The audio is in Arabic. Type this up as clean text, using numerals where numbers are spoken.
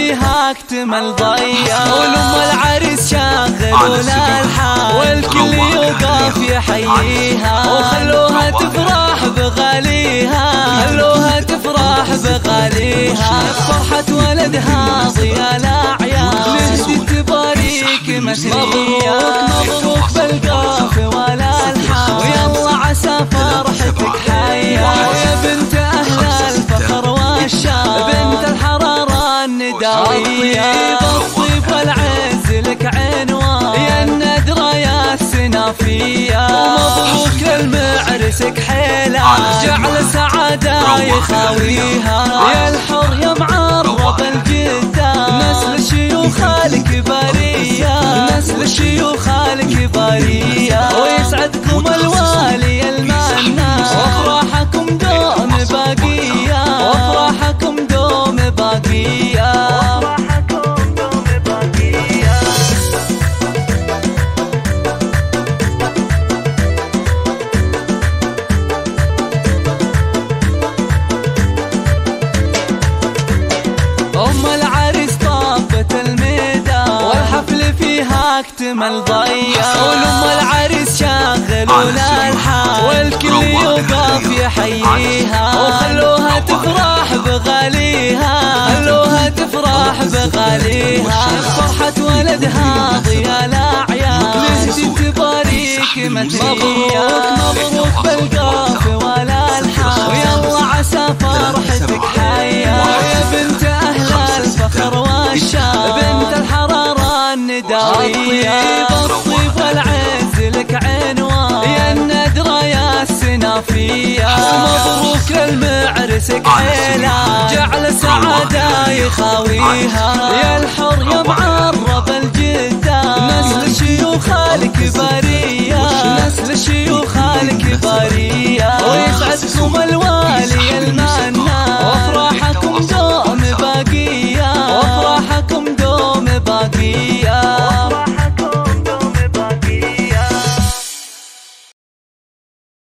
فيها اكتمل ضيا، ولم العريس شاغل الالحان والكل يوقف يحييها، وخلوها تفرح بغاليها، خلوها تفرح بغاليها، فرحة ولدها ضيا الاعياد، نهدي تباريك مسرية، مبروك بالقاف والالحان، ويلا عسى فرحتك حيا، يا بنت اهل الفخر والشان، بنت الحرارة النداوية، بالطيب والعز لك عنوان، يا الندرة يا السنافية، ومبروك لمعرسك حيلة، جعل سعادة يخاويها، يا الحر يا معرب الجدة، نسل الشيوخ الكبارية، نسل الشيوخ الكبارية، ويسعدكم الوالي المنان، وافراحكم دوم باقية، وافراحكم دوم باقية، وافراحكم دوم باقية. أم العريس طابت الميدان، والحفل فيها اكتمل ضيا، ولم العريس شاغل الالحان والكل يوقف يحييها، وخلوها تفرح بغاليها، خلوها تفرح بغاليها، فرحة ولدها ضيا الاعياد، نهدي تباريك مسرية، مبروك بالقاف والالحان، ويلا عسى فرحتك حيا، يا بنت اهل الفخر والشان، بنت الحرارة النداوية، بالطيب والعز لك عنوان، يا الندرة يا السنافية، مبروك لمعرسك حيلة، جعل سعادة يخاويها، يا الحر يا معرب الجدة، نسل الشيوخ الكبارية، نسل الشيوخ الكبارية، ويسعدكم الوالي المنان،